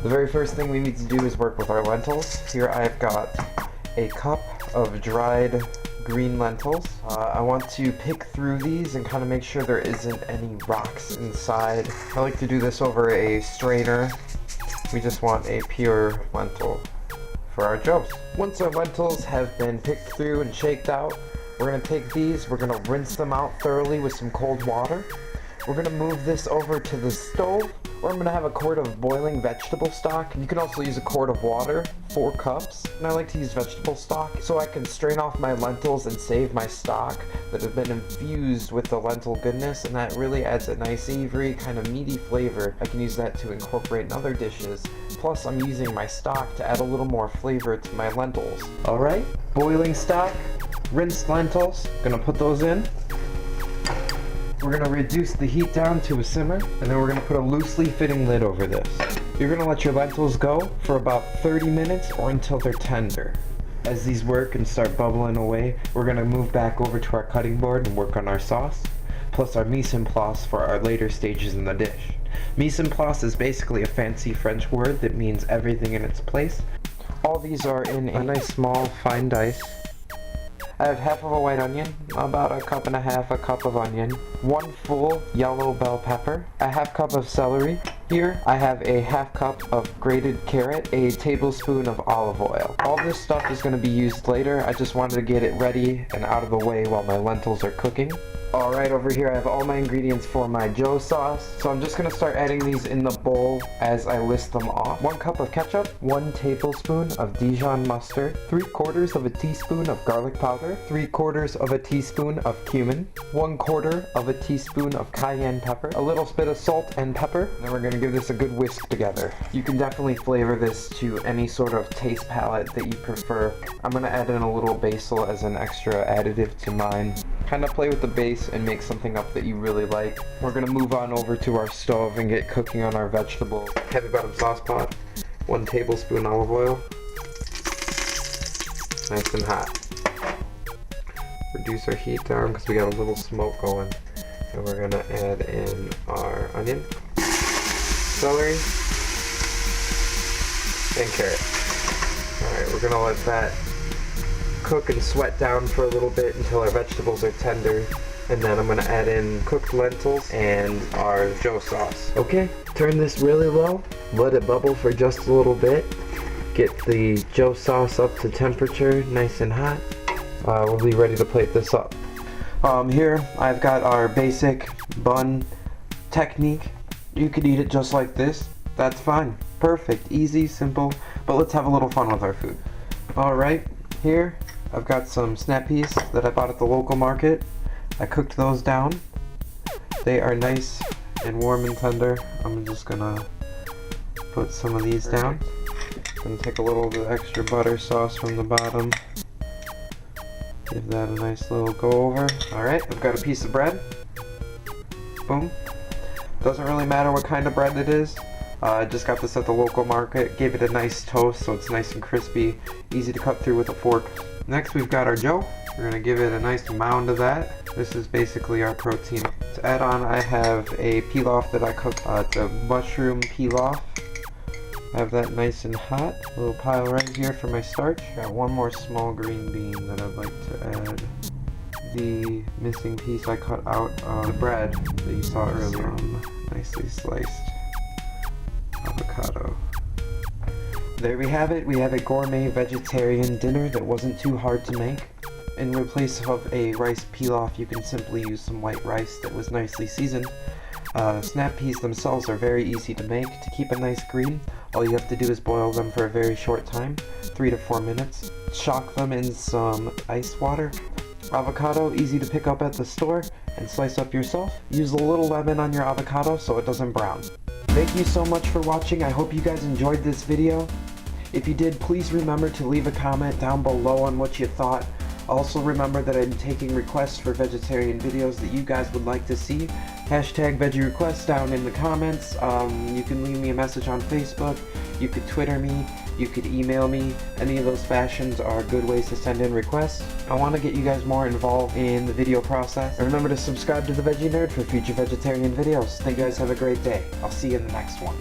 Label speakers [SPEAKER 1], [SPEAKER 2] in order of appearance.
[SPEAKER 1] The very first thing we need to do is work with our lentils. Here I've got a cup of dried green lentils. I want to pick through these and kind of make sure there isn't any rocks inside. I like to do this over a strainer. We just want a pure lentil for our joes. Once our lentils have been picked through and shaked out, we're going to take these, we're going to rinse them out thoroughly with some cold water. We're going to move this over to the stove, where I'm going to have a quart of boiling vegetable stock. You can also use a quart of water, 4 cups. And I like to use vegetable stock so I can strain off my lentils and save my stock that have been infused with the lentil goodness, and that really adds a nice savory, kind of meaty flavor. I can use that to incorporate in other dishes. Plus I'm using my stock to add a little more flavor to my lentils. Alright, boiling stock, rinsed lentils, gonna put those in. We're going to reduce the heat down to a simmer, and then we're going to put a loosely fitting lid over this. You're going to let your lentils go for about 30 minutes or until they're tender. As these work and start bubbling away, we're going to move back over to our cutting board and work on our sauce, plus our mise en place for our later stages in the dish. Mise en place is basically a fancy French word that means everything in its place. All these are in a nice small fine dice. I have half of a white onion, about a cup and a half a cup of onion, 1 full yellow bell pepper, a half cup of celery. Here I have a half cup of grated carrot, a tablespoon of olive oil. All this stuff is going to be used later. I just wanted to get it ready and out of the way while my lentils are cooking. Alright, over here I have all my ingredients for my joe sauce, so I'm just going to start adding these in the bowl as I list them off. 1 cup of ketchup, 1 tablespoon of Dijon mustard, 3/4 of a teaspoon of garlic powder, 3/4 of a teaspoon of cumin, 1/4 of a teaspoon of cayenne pepper, a little bit of salt and pepper, and then we're going to give this a good whisk together. You can definitely flavor this to any sort of taste palette that you prefer. I'm going to add in a little basil as an extra additive to mine. Kind of play with the base and make something up that you really like. We're going to move on over to our stove and get cooking on our vegetables. Heavy bottom sauce pot, 1 tablespoon olive oil, nice and hot. Reduce our heat down because we got a little smoke going. And we're going to add in our onion, celery, and carrot. Alright, we're going to let that cook and sweat down for a little bit until our vegetables are tender, and then I'm going to add in cooked lentils and our joe sauce. Okay, turn this really low, let it bubble for just a little bit, get the joe sauce up to temperature, nice and hot. We'll be ready to plate this up. Here I've got our basic bun technique. You could eat it just like this, that's fine. Perfect, easy, simple, but let's have a little fun with our food. Alright, here I've got some snap peas that I bought at the local market. I cooked those down. They are nice and warm and tender. I'm just gonna put some of these down. Gonna take a little bit of extra butter sauce from the bottom. Give that a nice little go over. Alright, I've got a piece of bread. Boom. Doesn't really matter what kind of bread it is. I just got this at the local market. Gave it a nice toast so it's nice and crispy. Easy to cut through with a fork. Next we've got our joe. We're going to give it a nice mound of that. This is basically our protein. To add on, I have a pilaf that I cooked. It's a mushroom pilaf. I have that nice and hot. A little pile right here for my starch. Got 1 more small green bean that I'd like to add. The missing piece I cut out of the bread that you saw earlier. Nicely sliced avocado. There we have it. We have a gourmet vegetarian dinner that wasn't too hard to make. In place of a rice pilaf, you can simply use some white rice that was nicely seasoned. Snap peas themselves are very easy to make. To keep a nice green, all you have to do is boil them for a very short time, 3 to 4 minutes. Shock them in some ice water. Avocado, easy to pick up at the store and slice up yourself. Use a little lemon on your avocado so it doesn't brown. Thank you so much for watching. I hope you guys enjoyed this video. If you did, please remember to leave a comment down below on what you thought. Also remember that I'm taking requests for vegetarian videos that you guys would like to see. Hashtag veggie requests down in the comments. You can leave me a message on Facebook. You could Twitter me. You could email me. Any of those fashions are good ways to send in requests. I want to get you guys more involved in the video process. And remember to subscribe to The Veggie Nerd for future vegetarian videos. Thank you guys, have a great day. I'll see you in the next one.